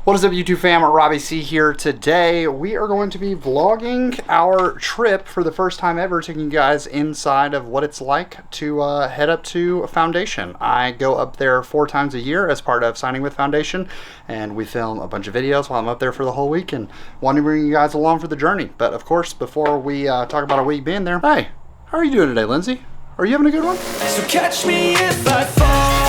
What is up, YouTube fam? Robbie C here. Today we are going to be vlogging our trip for the first time ever, taking you guys inside of what it's like to head up to Foundation. I go up there 4 times a year as part of signing with Foundation, and we film a bunch of videos while I'm up there for the whole week and want to bring you guys along for the journey. But of course, before we talk about our week being there, hey, how are you doing today, Lindsay? Are you having a good one? So catch me if I fall.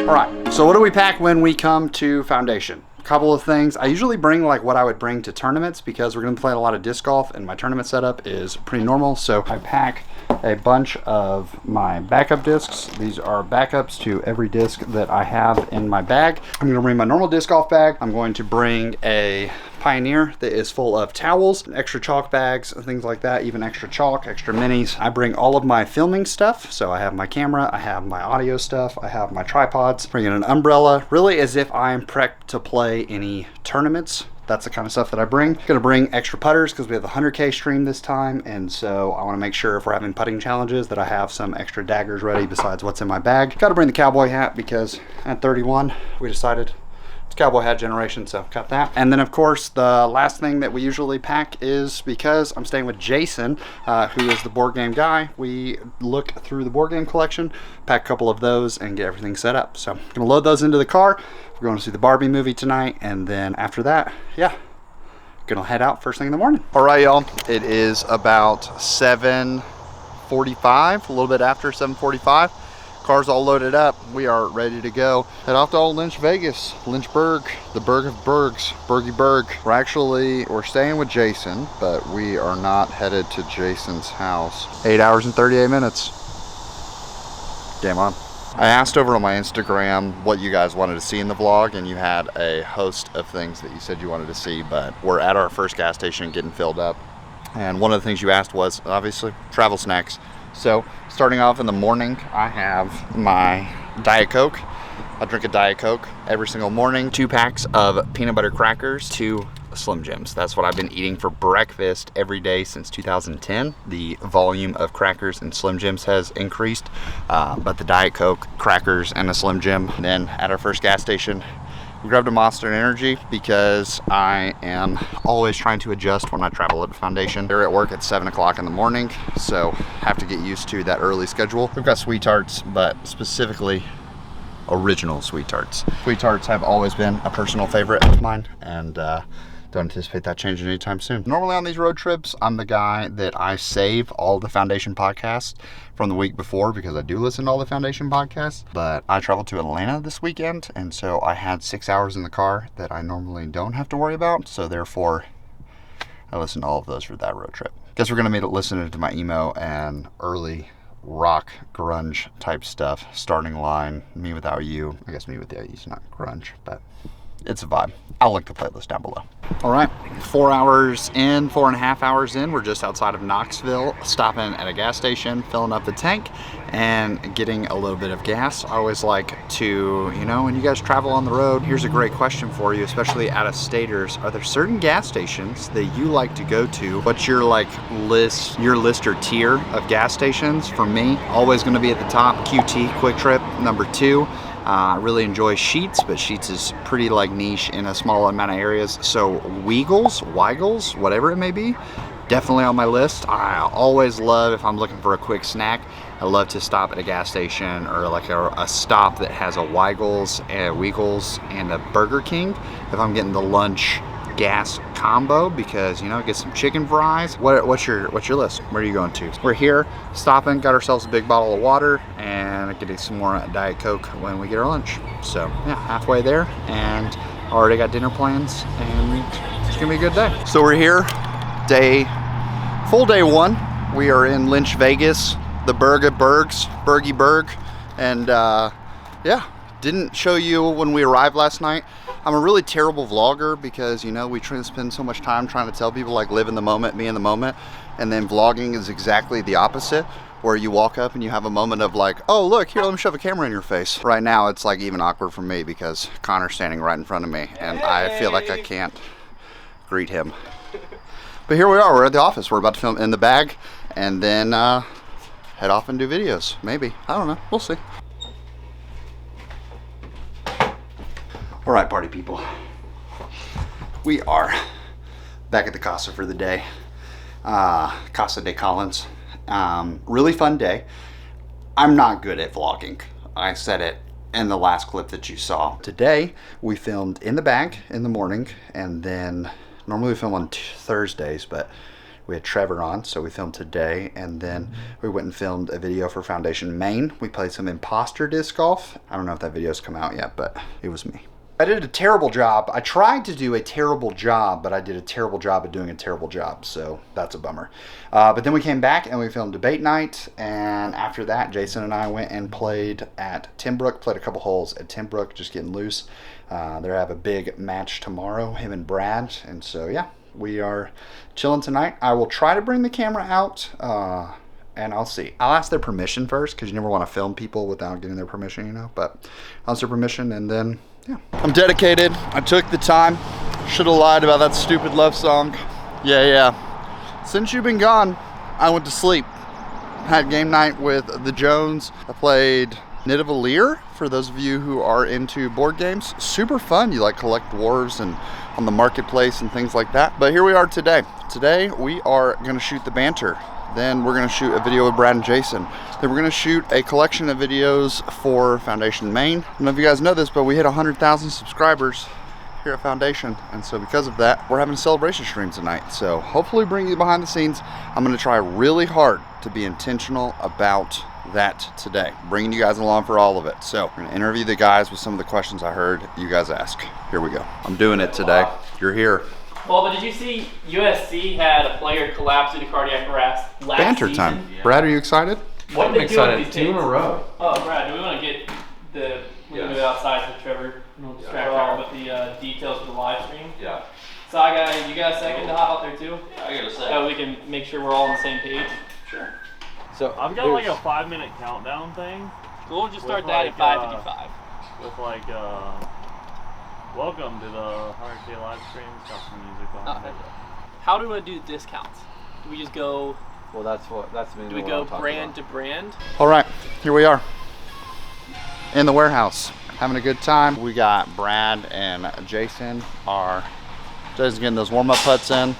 Alright, so what do we pack when we come to Foundation? A couple of things. I usually bring like what I would bring to tournaments because we're going to play a lot of disc golf and my tournament setup is pretty normal. So I pack a bunch of my backup discs. These are backups to every disc that I have in my bag. I'm going to bring my normal disc golf bag. I'm going to bring a Pioneer that is full of towels, extra chalk bags, and things like that, even extra chalk, extra minis. I bring all of my filming stuff. So I have my camera, I have my audio stuff, I have my tripods, bring in an umbrella, really as if I'm prepped to play any tournaments. That's the kind of stuff that I bring. Gonna bring extra putters because we have the 100K stream this time, and so I want to make sure if we're having putting challenges that I have some extra daggers ready besides what's in my bag. Got to bring the cowboy hat because at 31 we decided it's cowboy hat generation, so got that. And then of course the last thing that we usually pack is, because I'm staying with Jason, who is the board game guy, we look through the board game collection, pack a couple of those and get everything set up. So I'm gonna load those into the car. We're going to see the Barbie movie tonight, and then after that, yeah, gonna head out first thing in the morning. All right, y'all, it is about 7:45, a little bit after 7:45. Car's all loaded up. We are ready to go. Head off to old Lynchburg, the Burg of Bergs, Berg. We're staying with Jason, but we are not headed to Jason's house. 8 hours and 38 minutes. Game on. I asked over on my Instagram what you guys wanted to see in the vlog, and you had a host of things that you said you wanted to see, but we're at our first gas station getting filled up. And one of the things you asked was, obviously, travel snacks. So, starting off in the morning, I have my Diet Coke. I drink a Diet Coke every single morning. 2 packs of peanut butter crackers, 2 Slim Jims. That's what I've been eating for breakfast every day since 2010. The volume of crackers and Slim Jims has increased, but the Diet Coke, crackers, and a Slim Jim. And then at our first gas station, we grabbed a Monster Energy because I am always trying to adjust when I travel at Foundation. They're at work at 7 o'clock in the morning, so have to get used to that early schedule. We've got Sweet Tarts, but specifically original Sweet Tarts. Sweet Tarts have always been a personal favorite of mine, and don't anticipate that changing anytime soon. Normally on these road trips, I'm the guy that I save all the Foundation podcasts from the week before because I do listen to all the Foundation podcasts, but I traveled to Atlanta this weekend, and so I had 6 hours in the car that I normally don't have to worry about, so therefore I listened to all of those for that road trip. Guess we're gonna meet listening to my emo and early rock grunge type stuff. Starting Line, Me Without You. I guess Me Without You is not grunge, but it's a vibe. I'll link the playlist down below. All right, 4.5 hours in, we're just outside of Knoxville, stopping at a gas station, filling up the tank, and getting a little bit of gas. I always like to, when you guys travel on the road, here's a great question for you, especially out-of-staters. Are there certain gas stations that you like to go to? What's your list or tier of gas stations? For me, always gonna be at the top, QT, Quick Trip, number 2. I really enjoy Sheetz, but Sheetz is pretty niche in a small amount of areas. So Weigels, whatever it may be, definitely on my list. I always love, if I'm looking for a quick snack, I love to stop at a gas station or a stop that has a Weigels and a Burger King if I'm getting the lunch gas combo, because get some chicken fries. What's your list? Where are you going to? We're here stopping, got ourselves a big bottle of water and getting some more Diet Coke when we get our lunch. So yeah, halfway there, and already got dinner plans, and it's gonna be a good day. So we're here, full day 1. We are in Lynch, Vegas, the Burg of Bergs, Berg, and yeah, didn't show you when we arrived last night. I'm a really terrible vlogger because, we try to spend so much time trying to tell people live in the moment, be in the moment. And then vlogging is exactly the opposite, where you walk up and you have a moment of oh, look, here, let me shove a camera in your face. Right now, it's even awkward for me because Connor's standing right in front of me and I feel like I can't greet him. But here we are, we're at the office. We're about to film in the bag, and then head off and do videos. Maybe. I don't know. We'll see. All right, party people. We are back at the Casa for the day. Casa de Collins. Really fun day. I'm not good at vlogging. I said it in the last clip that you saw. Today, we filmed in the bag in the morning, and then normally we film on Thursdays, but we had Trevor on, so we filmed today, and then we went and filmed a video for Foundation Maine. We played some imposter disc golf. I don't know if that video's come out yet, but it was me. I did a terrible job. I tried to do a terrible job, but I did a terrible job at doing a terrible job, so that's a bummer. But then we came back and we filmed debate night, and after that, Jason and I went and played at Timbrook, played a couple holes at Timbrook, just getting loose. They have a big match tomorrow, him and Brad, and so yeah, we are chilling tonight. I will try to bring the camera out, and I'll see. I'll ask their permission first, because you never want to film people without getting their permission, you know, but I'll ask their permission, and then yeah. I'm dedicated. I took the time. Should have lied about that stupid love song. Yeah. Since you've been gone, I went to sleep. Had game night with the Jones. I played Nidavellir, for those of you who are into board games. Super fun. You like collect dwarves and on the marketplace and things like that. But here we are today. Today we are going to shoot the banter. Then we're going to shoot a video with Brad and Jason. Then we're going to shoot a collection of videos for Foundation Maine. I don't know if you guys know this, but we hit 100,000 subscribers here at Foundation. And so because of that, we're having a celebration stream tonight. So hopefully bring you behind the scenes. I'm going to try really hard to be intentional about that today. Bringing you guys along for all of it. So we're going to interview the guys with some of the questions I heard you guys ask. Here we go. I'm doing it today. You're here. Well, but did you see USC had a player collapse due to cardiac arrest last Banter season? time. Brad, are you excited? What I'm did they do with excited. these 2 in a kids? row. Oh, Brad, do we want to get the, we can Yes. move outside so Trevor won't distract Yeah. her, but the details for the live stream? Yeah. So you got a second to hop out there too? Yeah, I got a So second. we can make sure we're all on the same page? Sure. So I've got like a 5-minute countdown thing We'll just start With that like, at 5:55. with like welcome to the 100K live stream. It's got some music on it. How do we want to do the discounts? Do we just go, Well, that's do we go brand to brand? All right, here we are in the warehouse, having a good time. We got Brad and Jason. Jason's getting those warm-up putts in.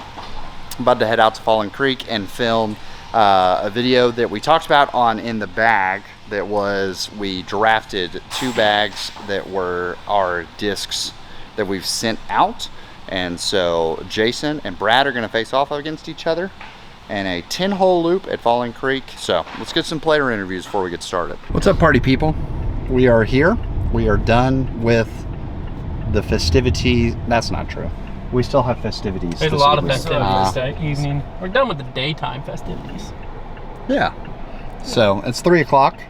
I'm about to head out to Fallen Creek and film a video that we talked about on In the Bag. That was, we drafted 2 bags that were our discs that we've sent out. And so Jason and Brad are going to face off against each other in a 10-hole loop at Falling Creek. So let's get some player interviews before we get started. What's up, party people? We are here. We are done with the festivities. That's not true. We still have festivities. There's a this lot of evening. festivities this evening. We're done with the daytime festivities. Yeah. So it's 3 o'clock.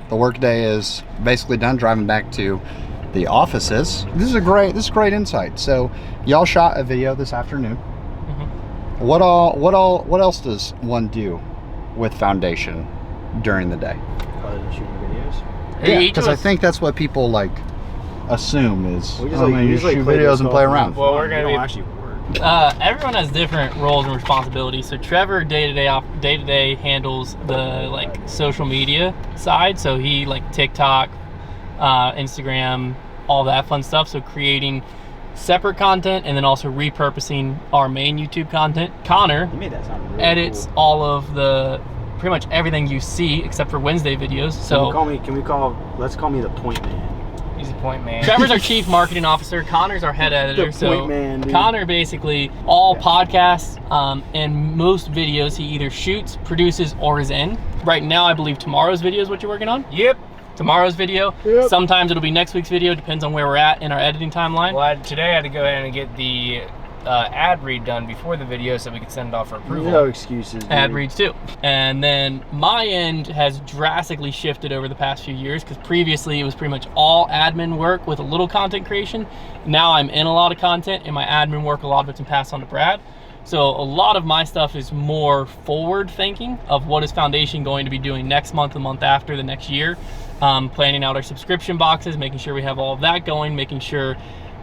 The workday is basically done. Driving back to the offices. This is great insight. So y'all shot a video this afternoon. Mm-hmm. What else does one do with Foundation during the day? Shooting videos. Yeah, because I think that's what people like assume is We you usually shoot play videos disc and golf play and around. have Well, fun. we're gonna We be- don't actually work. Everyone has different roles and responsibilities. So Trevor day-to-day handles the like social media side. So he like TikTok, Instagram, all that fun stuff. So creating separate content and then also repurposing our main YouTube content. Connor You made that sound really edits cool. all of the pretty much everything you see except for Wednesday videos. So Let's call me the point man. he's a point man. Trevor's our chief marketing officer. Connor's our head editor. The So point man, dude. Connor basically all podcasts and most videos he either shoots, produces, or is in. Right now, I believe tomorrow's video is what you're working on. Yep. Tomorrow's video. Yep. Sometimes it'll be next week's video. Depends on where we're at in our editing timeline. Well, today I had to go ahead and get the ad read done before the video so we could send it off for approval. No excuses. Dude. Ad reads too. And then my end has drastically shifted over the past few years because previously it was pretty much all admin work with a little content creation. Now I'm in a lot of content and my admin work, a lot of it's been passed on to Brad. So a lot of my stuff is more forward thinking of what is Foundation going to be doing next month, the month after, the next year. Planning out our subscription boxes, making sure we have all of that going, making sure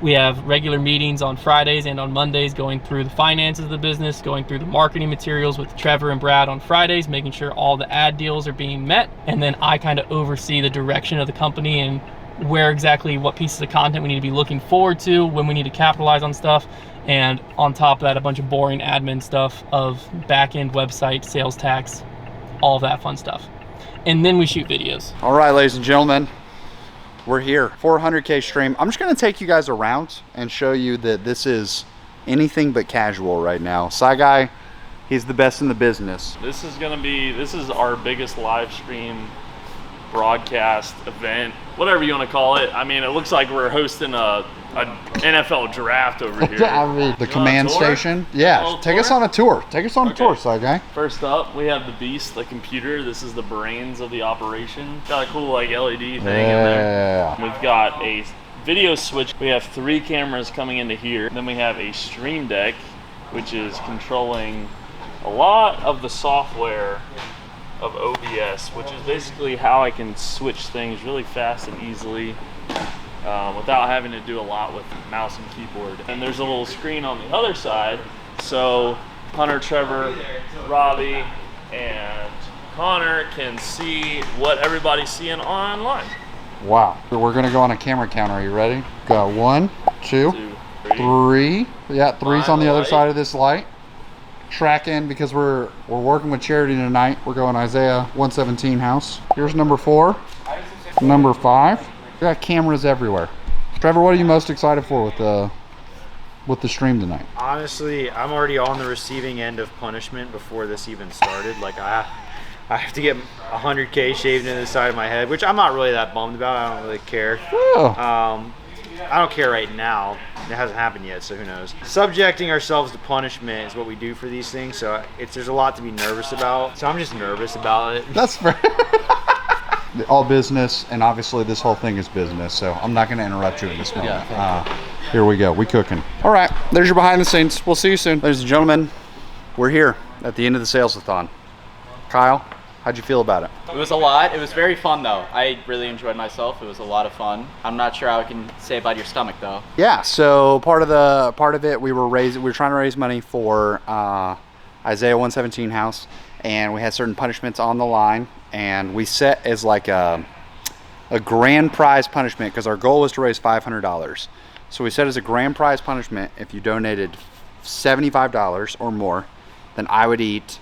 We have regular meetings on Fridays and on Mondays going through the finances of the business, going through the marketing materials with Trevor and Brad on Fridays, making sure all the ad deals are being met. And then I kind of oversee the direction of the company and where exactly what pieces of content we need to be looking forward to, when we need to capitalize on stuff. And on top of that, a bunch of boring admin stuff of back-end website, sales tax, all of that fun stuff. And then we shoot videos. All right, ladies and gentlemen, we're here, 400K stream. I'm just gonna take you guys around and show you that this is anything but casual right now. Sci Guy, he's the best in the business. This is our biggest live stream broadcast event, whatever you want to call it. I mean, it looks like we're hosting a NFL draft over here. I mean, the command station. Yeah, take us on a tour. Take us on a tour, Sci Guy. First up, we have the Beast, the computer. This is the brains of the operation. Got a cool like LED thing in there. We've got a video switch. We have 3 cameras coming into here. Then we have a stream deck, which is controlling a lot of the software of OBS, which is basically how I can switch things really fast and easily without having to do a lot with mouse and keyboard. And there's a little screen on the other side, so Hunter, Trevor, Robbie, and Connor can see what everybody's seeing online. Wow. We're gonna go on a camera counter. Are you ready? Go 1, 2, 3. Yeah, 3's on the other side of this light. Track in because we're working with charity tonight. We're going Isaiah 117 house. Here's number 4, number 5. We got cameras everywhere. Trevor, what are you most excited for with the stream tonight? Honestly, I'm already on the receiving end of punishment before this even started. Like I have to get 100K shaved into the side of my head, which I'm not really that bummed about. I don't really care. I don't care right now. It hasn't happened yet, so who knows. Subjecting ourselves to punishment is what we do for these things, so there's a lot to be nervous about. So I'm just nervous about it. That's fair. All business, and obviously this whole thing is business, so I'm not going to interrupt you in this moment. Here we go. We cooking. All right, there's your behind the scenes. We'll see you soon. Ladies and gentlemen, we're here at the end of the sales-a-thon. Kyle, how'd you feel about it? It was a lot. It was very fun though. I really enjoyed myself. It was a lot of fun. I'm not sure how I can say about your stomach though. Yeah, so part of it we were trying to raise money for Isaiah 117 house, and we had certain punishments on the line, and we set as like a grand prize punishment because our goal was to raise $500. So we set as a grand prize punishment, if you donated $75 or more, then I would eat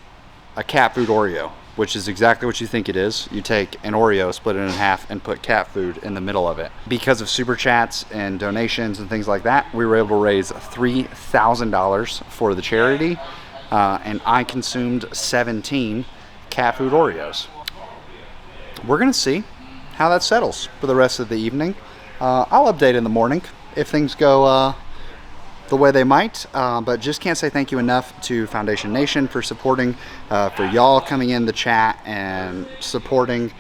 a Catfood Oreo, which is exactly what you think it is. You take an Oreo, split it in half, and put cat food in the middle of it. Because of super chats and donations and things like that, we were able to raise $3,000 for the charity, and I consumed 17 Catfood Oreos. We're gonna see how that settles for the rest of the evening. I'll update in the morning if things go the way they might, but just can't say thank you enough to Foundation Nation for supporting, for y'all coming in the chat and supporting.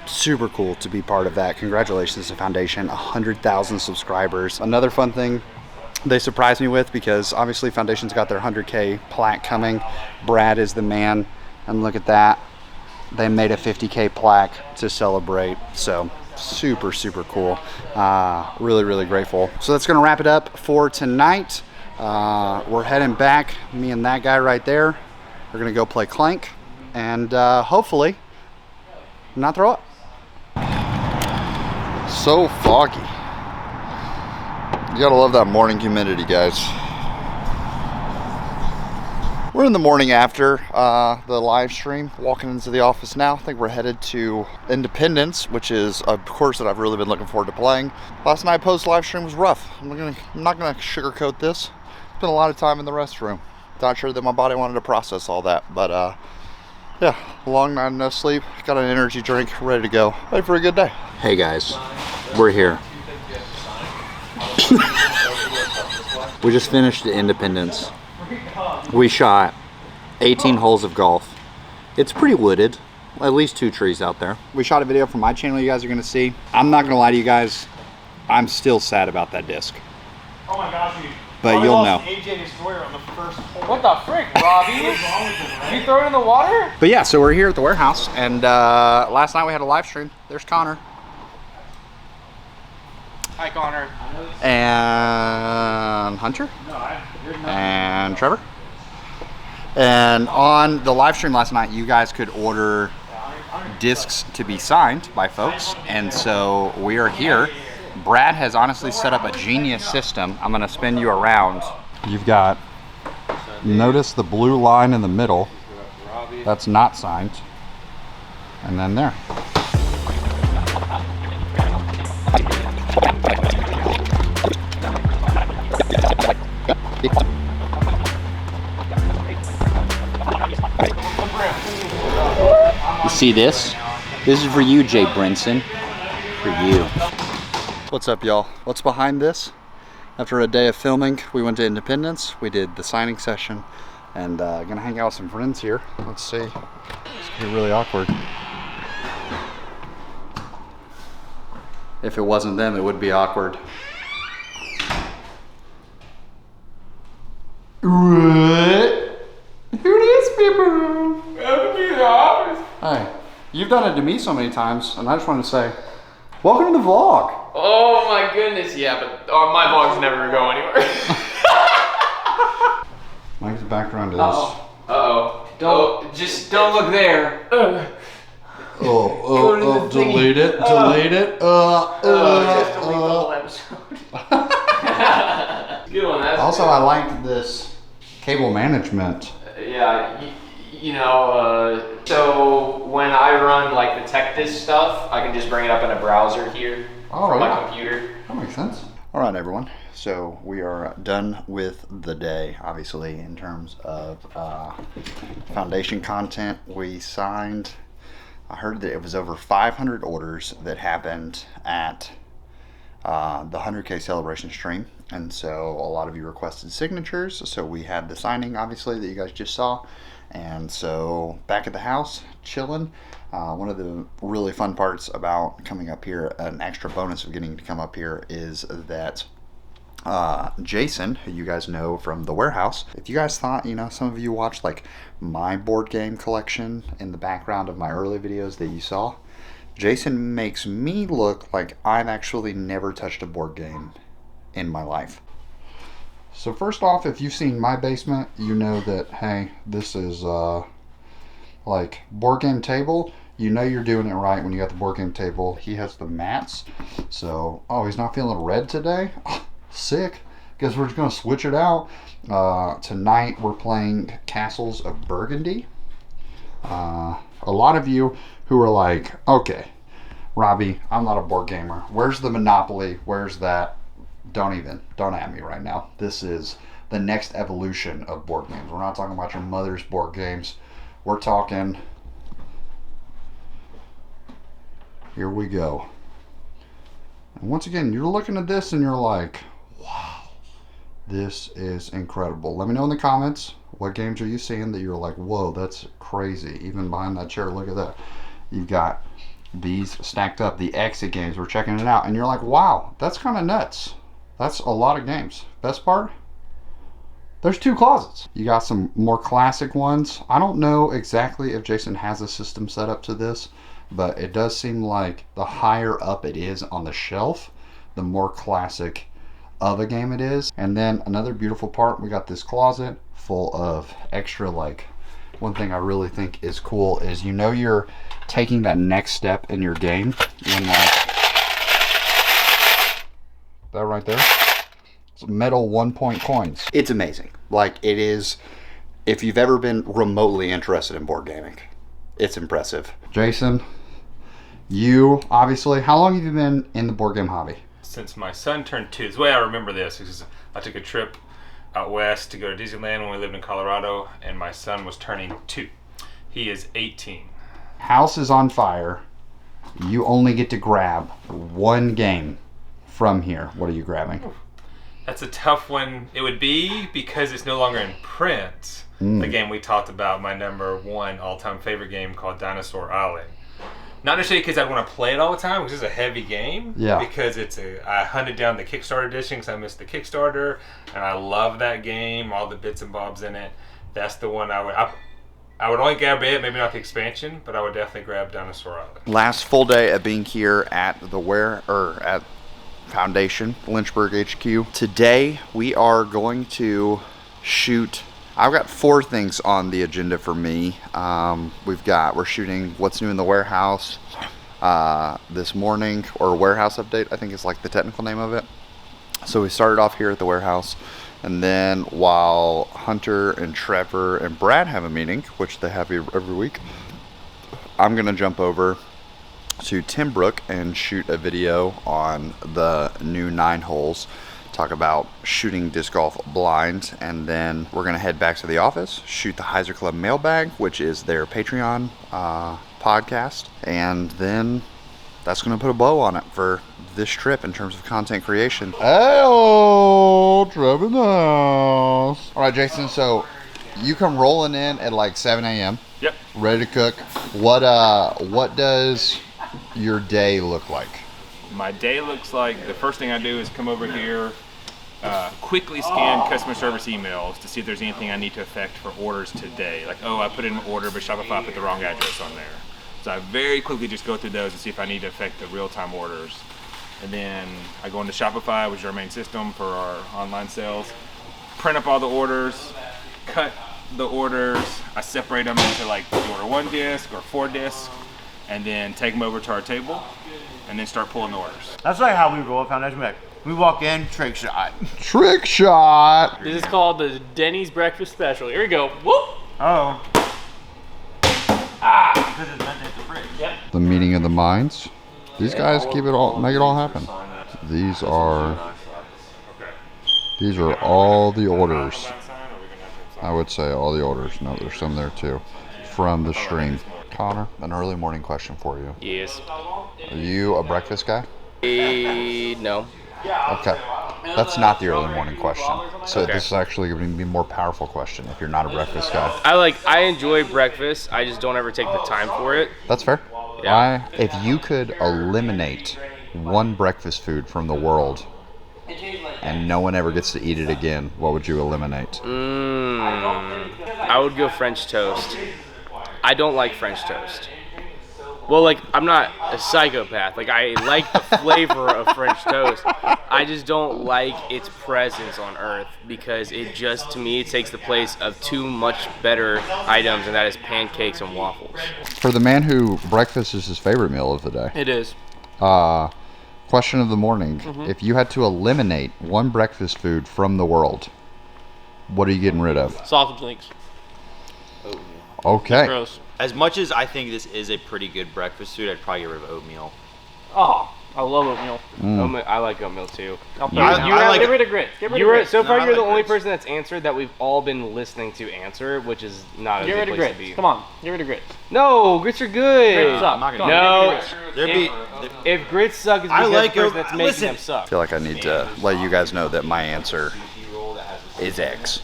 Super cool to be part of that. Congratulations to Foundation, 100,000 subscribers. Another fun thing they surprised me with, because obviously Foundation's got their 100K plaque coming. Brad is the man, and look at that. They made a 50K plaque to celebrate, so super cool. Really grateful. So that's gonna wrap it up for tonight. We're heading back, me and that guy right there. We're gonna go play Clank and hopefully not throw up. So foggy. You gotta love that morning humidity, guys. We're in the morning after the live stream, walking into the office now. I think we're headed to Independence, which is a course that I've really been looking forward to playing. Last night post live stream was rough. I'm not gonna sugarcoat this. Spent a lot of time in the restroom. Not sure that my body wanted to process all that, but yeah, long night, no sleep. Got an energy drink, ready to go. Ready for a good day. Hey guys, we're here. We just finished Independence. We shot 18 holes of golf. It's pretty wooded, at least 2 trees out there. We shot a video from my channel you guys are gonna see. I'm not gonna lie to you guys, I'm still sad about that disc. Oh my gosh, but you'll know. AJ Destroyer on the first hole. What the frick, Robbie? Did you throw it in the water? But yeah, so we're here at the warehouse, and last night we had a live stream. There's Connor. Hi, Connor. and Hunter, and Trevor. And on the live stream last night, you guys could order discs to be signed by folks, and so we are here. Brad has honestly set up a genius system. I'm gonna spin you around. You've got, notice the blue line in the middle. That's not signed. And then there. You see this? This is for you, Jay Brinson. For you. What's up, y'all? What's behind this? After a day of filming, we went to Independence. We did the signing session, and gonna hang out with some friends here. Let's see. It's gonna be really awkward. If it wasn't them, it would be awkward. What? Who is people? Welcome to the office. Hi. You've done it to me so many times, and I just wanted to say, welcome to the vlog. Oh my goodness, yeah, but my vlogs never go anywhere. Mike's background is. Uh-oh. Don't look there. Delete it. Delete it. Just delete the whole episode. Good one. That's Also, good. I liked this cable management. Yeah, so when I run like the TechDisk stuff, I can just bring it up in a browser here from my computer. That makes sense. All right, everyone. So we are done with the day, obviously, in terms of foundation content. We signed, I heard that it was over 500 orders that happened at the 100K celebration stream. And so a lot of you requested signatures. So we had the signing, obviously, that you guys just saw. And so back at the house, chilling. One of the really fun parts about coming up here, an extra bonus of getting to come up here, is that Jason, who you guys know from the warehouse, if you guys thought, some of you watched like my board game collection in the background of my early videos that you saw, Jason makes me look like I've actually never touched a board game in my life. So first off, if you've seen my basement, you know that, hey, this is like board game table. You know you're doing it right when you got the board game table. He has the mats. So, he's not feeling red today? Oh, sick. Guess we're just going to switch it out. Tonight we're playing Castles of Burgundy. A lot of you who are like, okay, Robbie, I'm not a board gamer. Where's the Monopoly? Where's that? Don't at me right now. This is the next evolution of board games. We're not talking about your mother's board games. We're talking, here we go. And once again, you're looking at this and you're like, wow, this is incredible. Let me know in the comments, what games are you seeing that you're like, whoa, that's crazy. Even behind that chair, look at that. You've got these stacked up, the exit games. We're checking it out and you're like, wow, that's kind of nuts. That's a lot of games. Best part, there's 2 closets. You got some more classic ones. I don't know exactly if Jason has a system set up to this, but it does seem like the higher up it is on the shelf, the more classic of a game it is. And then another beautiful part, we got this closet full of extra, like, one thing I really think is cool is you're taking that next step in your game when, like, that right there, it's metal 1-point coins. It's amazing. Like, it is, if you've ever been remotely interested in board gaming, it's impressive. Jason, you obviously, how long have you been in the board game hobby? Since my son turned 2. The way I remember this is I took a trip out west to go to Disneyland when we lived in Colorado, and my son was turning 2. He is 18. House is on fire. You only get to grab 1 game from here. What are you grabbing? That's a tough one. It would be, because it's no longer in print, the game we talked about, my number 1 all-time favorite game called Dinosaur Island. Not necessarily because I want to play it all the time, because it's a heavy game. Yeah. Because I hunted down the Kickstarter edition because I missed the Kickstarter, and I love that game, all the bits and bobs in it. That's the one I would only grab it, maybe not the expansion, but I would definitely grab Dinosaur Island. Last full day of being here at the Foundation, Lynchburg HQ. Today we are going to shoot. I've got 4 things on the agenda for me. We're shooting what's new in the warehouse this morning, or warehouse update, I think is like the technical name of it. So we started off here at the warehouse, and then while Hunter and Trevor and Brad have a meeting, which they have every week, I'm gonna jump over to Timbrook and shoot a video on the new 9 holes, talk about shooting disc golf blinds, and then we're gonna head back to the office, shoot the Heiser Club mailbag, which is their Patreon podcast, and then that's gonna put a bow on it for this trip in terms of content creation. Hey, Trevor All right, Jason, so you come rolling in at like 7 a.m. Yep. Ready to cook. What does your day look like? My day looks like the first thing I do is come over here, quickly scan customer service emails to see if there's anything I need to affect for orders today. Like, oh, I put in an order, but Shopify put the wrong address on there. So I very quickly just go through those and see if I need to affect the real-time orders. And then I go into Shopify, which is our main system for our online sales, print up all the orders, cut the orders, I separate them into like the order 1 disc or 4 discs, and then take them over to our table, and then start pulling the orders. That's like how we roll at Foundation. Like, we walk in, trick shot. Trick shot! This is called the Denny's Breakfast Special. Here we go. Whoop! Oh. Because it's meant to hit the fridge. Yep. The meeting of the minds. These guys keep it all, make it all happen. These are all the orders. I would say all the orders. No, there's some there too from the stream. Connor, an early morning question for you. Yes. Are you a breakfast guy? No. Okay. That's not the early morning question. So this is actually going to be a more powerful question if you're not a breakfast guy. I enjoy breakfast. I just don't ever take the time for it. That's fair. Yeah. If you could eliminate one breakfast food from the world and no one ever gets to eat it again, what would you eliminate? I would go French toast. I don't like French toast. Well, like, I'm not a psychopath. Like, I like the flavor of French toast. I just don't like its presence on Earth because it just, to me, it takes the place of 2 much better items, and that is pancakes and waffles. For the man who breakfast is his favorite meal of the day. It is. Question of the morning. If you had to eliminate one breakfast food from the world, what are you getting rid of? Sausage links. Okay. Gross. As much as I think this is a pretty good breakfast food, I'd probably get rid of oatmeal. Oh, I love oatmeal. I like oatmeal too. Get rid of grits. Get rid of grits. So far, I you're the like only grits. person that's answered that we've all been listening to answer, which is not a Get good rid of place to grits. be. Come on. Get rid of grits. No, grits are good. Grits suck. I'm not Come gonna on, No. get rid of grits. If grits suck, it's I because like the person oat- that's making listen. them suck. I feel like I need to let you guys know that my answer is eggs.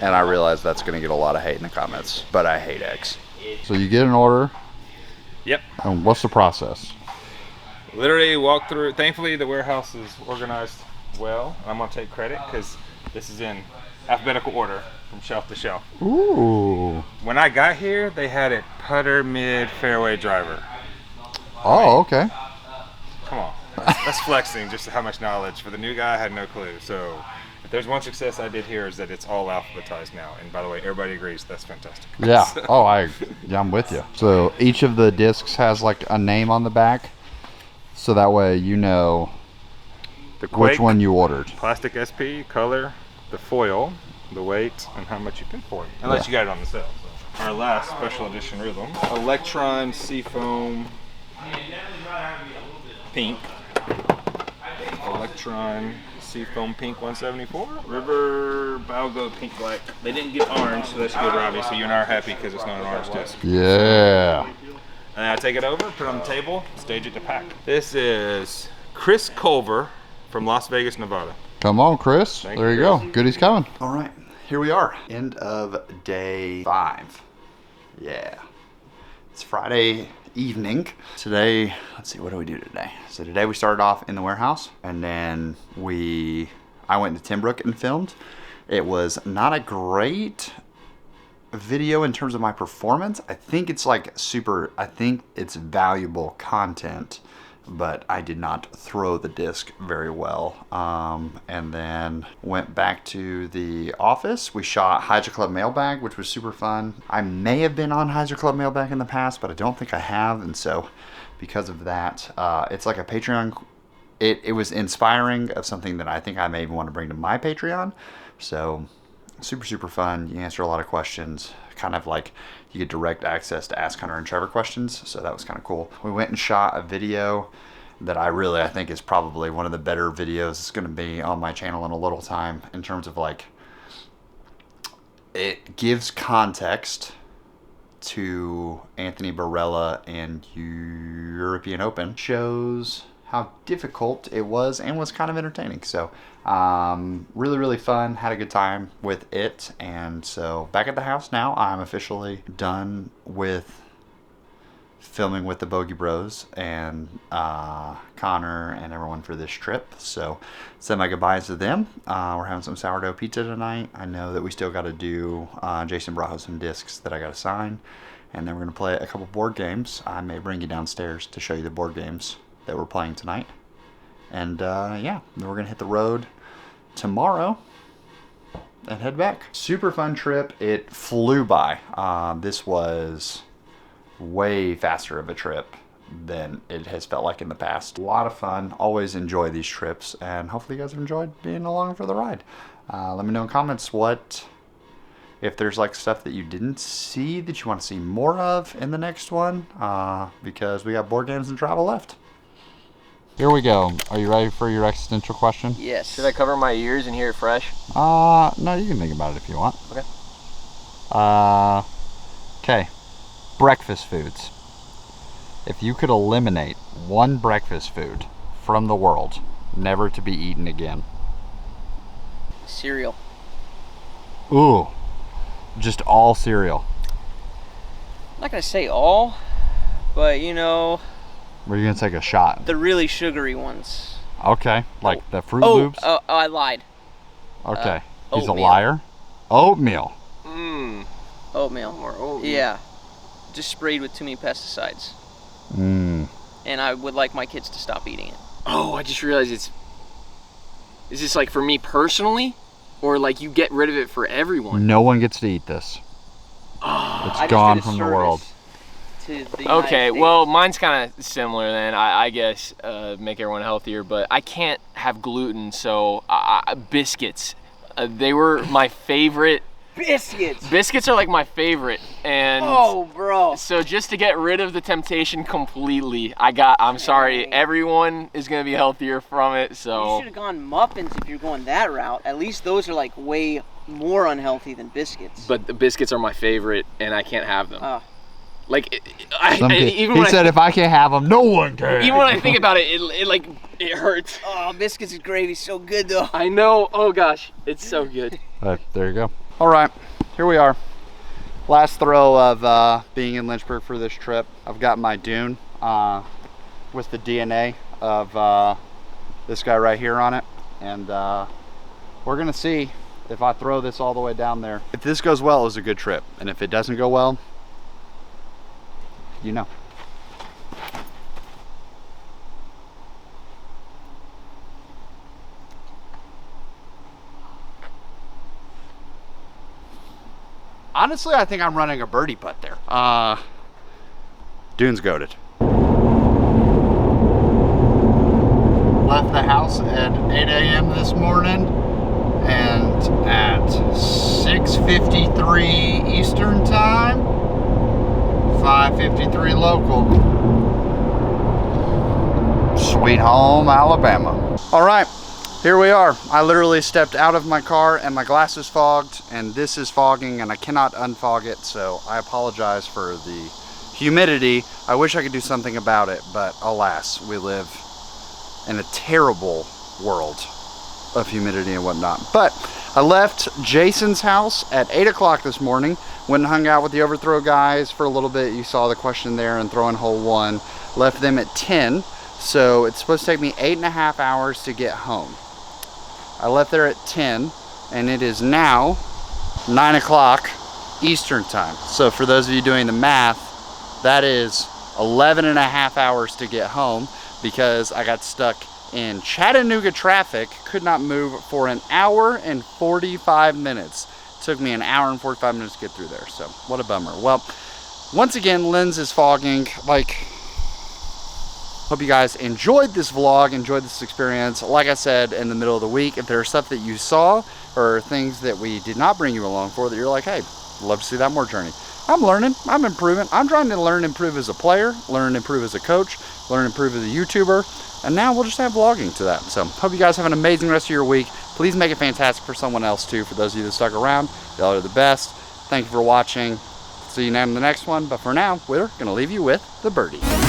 And I realize that's going to get a lot of hate in the comments, but I hate eggs. So you get an order. Yep. And what's the process? Literally walk through. Thankfully, the warehouse is organized well. I'm gonna take credit because this is in alphabetical order from shelf to shelf. Ooh. When I got here, they had it putter, mid, fairway, driver. Oh, okay. Come on, that's flexing just how much knowledge. For the new guy, I had no clue. So if there's one success I did here is that it's all alphabetized now. And by the way, everybody agrees that's fantastic. Yeah. Oh, I'm with you. So each of the discs has like a name on the back, so that way you know The Quake, which one you ordered. plastic SP, color, the foil, the weight, and how much you paid for it. Unless you got it on the sale. So. Our last special edition rhythm, Electron Seafoam Pink. Electron Seafoam Pink 174. River Balgo Pink Black. They didn't get orange, so that's good, Robbie. So you and I are happy because it's not an orange disc. Yeah. And then I take it over, put it on the table, stage it to pack. This is Chris Culver from Las Vegas, Nevada. Come on, Chris. Thank There you, you go. Chris. Goodie's coming. All right. Here we are. End of day 5. Yeah. It's Friday evening. Today, let's see, what do we do today? So today we started off in the warehouse, and then I went to Timbrook and filmed. It was not a great video in terms of my performance. I think it's like I think it's valuable content but I did not throw the disc very well. And then went back to the office. We shot Hydro Club Mailbag, which was super fun. I may have been on Hydro Club Mailbag in the past, but I don't think I have. And so because of that, it's like a Patreon. It was inspiring of something that I think I may even want to bring to my Patreon. So super fun. You answer a lot of questions, kind of like you get direct access to Ask Hunter and Trevor questions. So that was kind of cool. We went and shot a video that I think is probably one of the better videos. It's going to be on my channel in a little time, in terms of like, it gives context to Anthony Barella and European Open, shows how difficult it was, and was kind of entertaining. So really fun, had a good time with it. And so back at the house now, I'm officially done with filming with the Bogey Bros and Connor and everyone for this trip. So send my goodbyes to them. We're having some sourdough pizza tonight. I know that we still got to do Jason brought home some discs that I got to sign, and then we're going to play a couple board games. I may bring you downstairs to show you the board games that we're playing tonight. And yeah, then we're gonna hit the road tomorrow and head back. Super fun trip. It flew by. This was way faster of a trip than it has felt like in the past. A lot of fun. Always enjoy these trips, and hopefully you guys have enjoyed being along for the ride. Let me know in comments if there's like stuff that you didn't see that you want to see more of in the next one, because we got board games and travel left. Here we go. Are you ready for your existential question? Yes. Should I cover my ears and hear it fresh? No, you can think about it if you want. Okay. Okay. Breakfast foods. If you could eliminate one breakfast food from the world, never to be eaten again. Cereal. Ooh. Just all cereal. I'm not gonna say all, but you know, We're gonna take a shot. the really sugary ones. Okay, like the Fruit Oh, Loops. I lied. Okay, he's a oatmeal. liar. Oatmeal. Oatmeal. Or oatmeal. Yeah. Just sprayed with too many pesticides. Mmm. And I would like my kids to stop eating it. Oh, I just realized is this like for me personally? Or like you get rid of it for everyone? No one gets to eat this. I It's just gone did a from the service world. to the Okay, United States. well, mine's kind of similar then. I guess make everyone healthier, but I can't have gluten, so biscuits. They were my favorite. Biscuits! Biscuits are like my favorite, and Oh, bro. so just to get rid of the temptation completely, I'm sorry, everyone is gonna be healthier from it. You So should have gone muffins if you're going that route. At least those are like way more unhealthy than biscuits. but the biscuits are my favorite, and I can't have them. Like He said, if I can't have them, no one can. even when I think about it, it hurts. Oh, biscuits and gravy's so good though. I know. Oh gosh, it's so good. There you go. All right, here we are. Last throw of being in Lynchburg for this trip. I've got my dune with the DNA of this guy right here on it. And we're gonna see if I throw this all the way down there. If this goes well, it was a good trip. And if it doesn't go well, you know. Honestly, I think I'm running a birdie putt there. Dune's goated. Left the house at 8 a.m. this morning, and at 6:53 Eastern time, 5:53 local. Sweet home, Alabama. All right. Here we are. I literally stepped out of my car and my glasses fogged, and this is fogging and I cannot unfog it, so I apologize for the humidity. I wish I could do something about it, but alas, we live in a terrible world of humidity and whatnot. But I left Jason's house at 8 o'clock this morning, went and hung out with the overthrow guys for a little bit. You saw the question there, and throwing hole 1. Left them at 10, so it's supposed to take me 8.5 hours to get home. I left there at 10, and it is now 9 o'clock Eastern time. So for those of you doing the math, that is 11.5 hours to get home. because I got stuck in Chattanooga traffic, could not move for an hour and 45 minutes. It took me an hour and 45 minutes to get through there, so what a bummer. Well, once again, lens is fogging. Like, hope you guys enjoyed this vlog, enjoyed this experience. Like I said, in the middle of the week, if there's stuff that you saw or things that we did not bring you along for that you're like, hey, love to see that more journey. I'm learning, I'm improving. I'm trying to learn and improve as a player, learn and improve as a coach, learn and improve as a YouTuber, and now we'll just have vlogging to that. So hope you guys have an amazing rest of your week. Please make it fantastic for someone else too. For those of you that stuck around, y'all are the best. Thank you for watching. See you now in the next one, but for now, we're gonna leave you with the birdie.